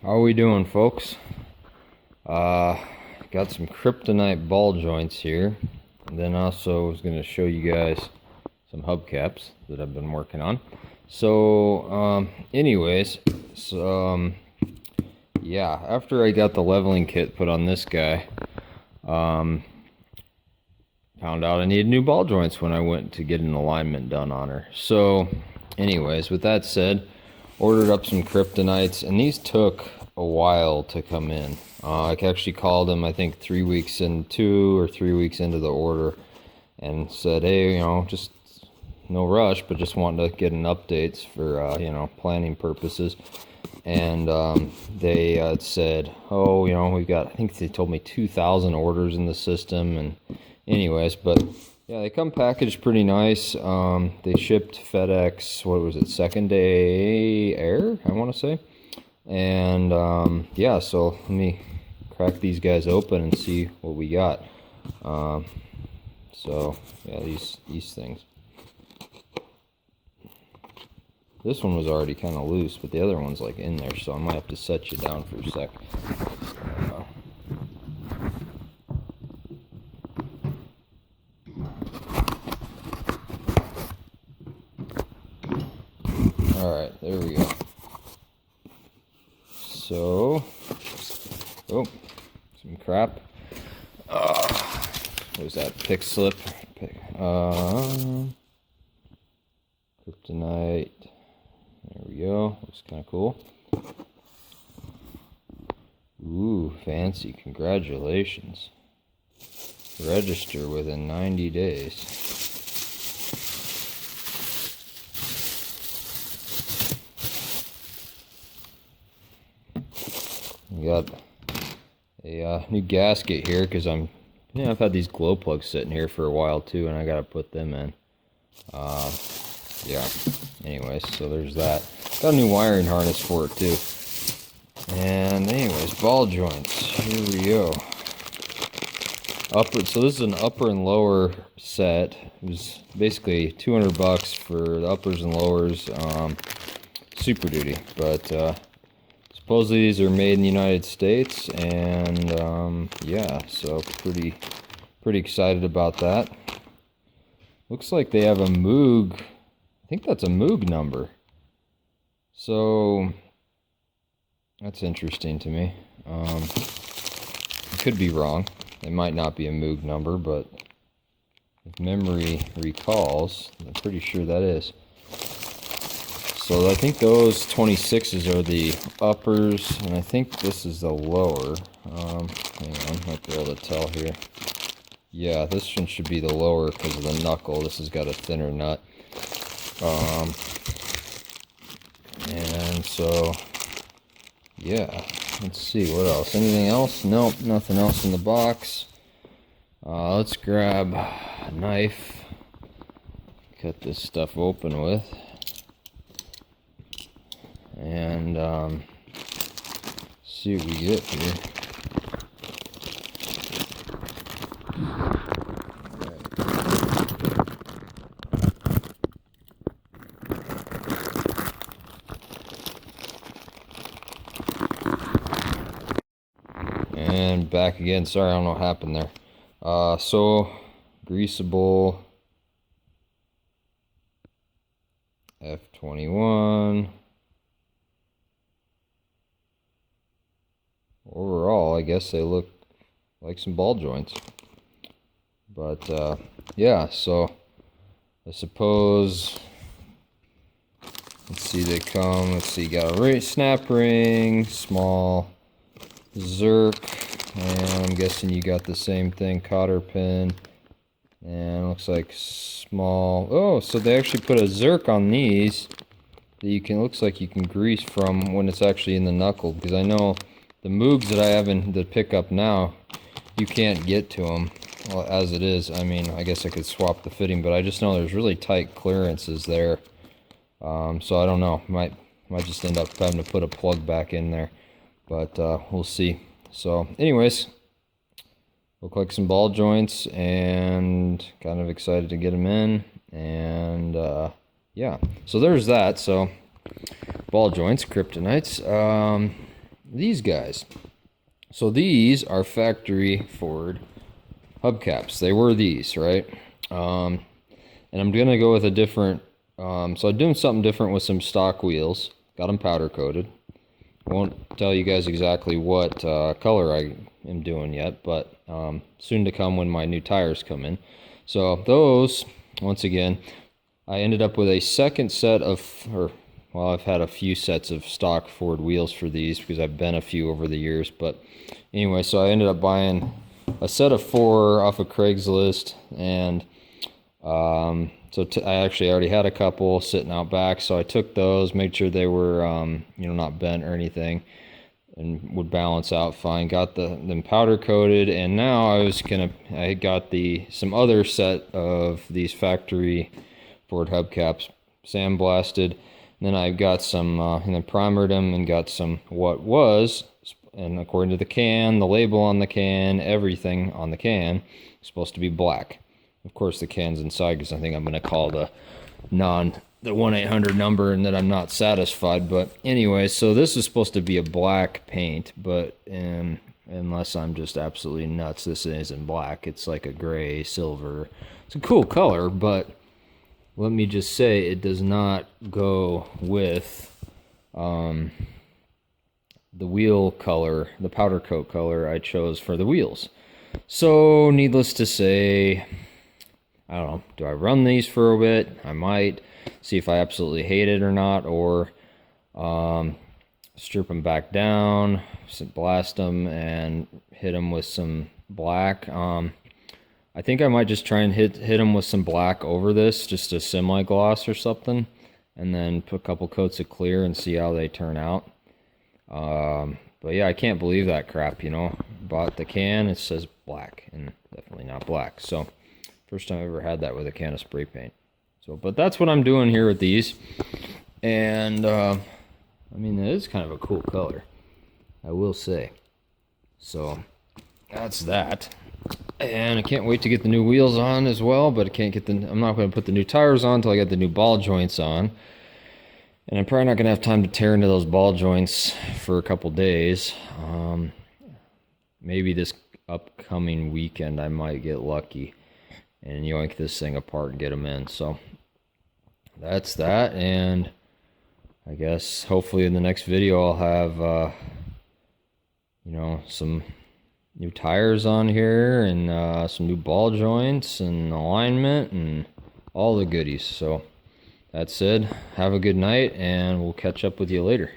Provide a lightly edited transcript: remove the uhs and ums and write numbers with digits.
How we doing, folks? Got some Kryptonite ball joints here, and then also was going to show you guys some hubcaps that I've been working on. So, yeah, after I got the leveling kit put on this guy, found out I needed new ball joints when I went to get an alignment done on her. So, anyways, with that said, ordered up some Kryptonites, and these took a while to come in. I actually called them, I think 3 weeks into the order, and said, hey, just no rush, but just wanted to get an updates for, planning purposes. And they said, oh, we've got, I think they told me 2,000 orders in the system. And anyways, but yeah, they come packaged pretty nice. They shipped FedEx, what was it, second day air, I want to say. And yeah, so let me crack these guys open and see what we got. So yeah, these things. This one was already kind of loose, but the other one's like in there, so I might have to set you down for a sec. Alright, there we go. So, oh, some crap. What was that? Pick slip. Kryptonite. There we go. Looks kind of cool. Ooh, fancy. Congratulations. Register within 90 days. We got a new gasket here because I've had these glow plugs sitting here for a while too, and I gotta put them in. Yeah. Anyways, so there's that. Got a new wiring harness for it too. And anyways, ball joints. Here we go. So this is an upper and lower set. It was basically $200 for the uppers and lowers. Super Duty, but supposedly these are made in the United States, and yeah, so pretty excited about that. Looks like they have a Moog. I think that's a Moog number. So that's interesting to me. I could be wrong. It might not be a Moog number, but if memory recalls, I'm pretty sure that is. So I think those 26s are the uppers, and I think this is the lower. Hang on, might be able to tell here. Yeah, this one should be the lower because of the knuckle. This has got a thinner nut. And so, yeah, let's see, what else? Anything else? Nope, nothing else in the box. Let's grab a knife, cut this stuff open with, and see what we get here. And back again. Sorry, I don't know what happened there. So greasable F21. Overall, I guess they look like some ball joints. But yeah, so I suppose, let's see, they come, let's see, got a snap ring, small Zerk, and I'm guessing you got the same thing, cotter pin, and looks like small, oh, so they actually put a Zerk on these that you can, looks like you can grease from when it's actually in the knuckle, because I know the Moogs that I have in the pickup now, you can't get to them, well, as it is. I mean, I guess I could swap the fitting, but I just know there's really tight clearances there, so I don't know, might just end up having to put a plug back in there. But we'll see. So anyways, look like some ball joints, and kind of excited to get them in. And yeah, so there's that. So ball joints, kryptonites. these guys. So these are factory Ford hubcaps. They were these, right? And I'm gonna go with a different, so I'm doing something different with some stock wheels. Got them powder coated. I won't tell you guys exactly what color I am doing yet, but soon to come when my new tires come in. So those, once again, I ended up with a second set of, well, I've had a few sets of stock Ford wheels for these because I've been a few over the years. But anyway, so I ended up buying a set of 4 off of Craigslist, and I actually already had a couple sitting out back, so I took those, made sure they were, you know, not bent or anything, and would balance out fine. Got them powder coated, and now I got some other set of these factory Ford hubcaps sandblasted, and then I got some, and then primered them and got some what was, and according to the can, the label on the can, everything on the can, is supposed to be black. Of course, the can's inside because I think I'm going to call the 1-800 number and that I'm not satisfied. But anyway, so this is supposed to be a black paint, but unless I'm just absolutely nuts, this isn't black. It's like a gray, silver. It's a cool color, but let me just say it does not go with the wheel color, the powder coat color I chose for the wheels. So needless to say, I don't know, do I run these for a bit? I might see if I absolutely hate it or not, or strip them back down, blast them, and hit them with some black. I think I might just try and hit them with some black over this, just a semi-gloss or something, and then put a couple coats of clear and see how they turn out. But yeah, I can't believe that crap, you know. Bought the can, it says black, and definitely not black. So first time I ever had that with a can of spray paint. So, but that's what I'm doing here with these. And, I mean, it is kind of a cool color, I will say. So, that's that. And I can't wait to get the new wheels on as well, but I'm not going to put the new tires on until I get the new ball joints on. And I'm probably not going to have time to tear into those ball joints for a couple days. Maybe this upcoming weekend I might get lucky and yoink this thing apart and get them in. So that's that, and I guess hopefully in the next video I'll have you know, some new tires on here, and some new ball joints and alignment and all the goodies. So that said, have a good night, and we'll catch up with you later.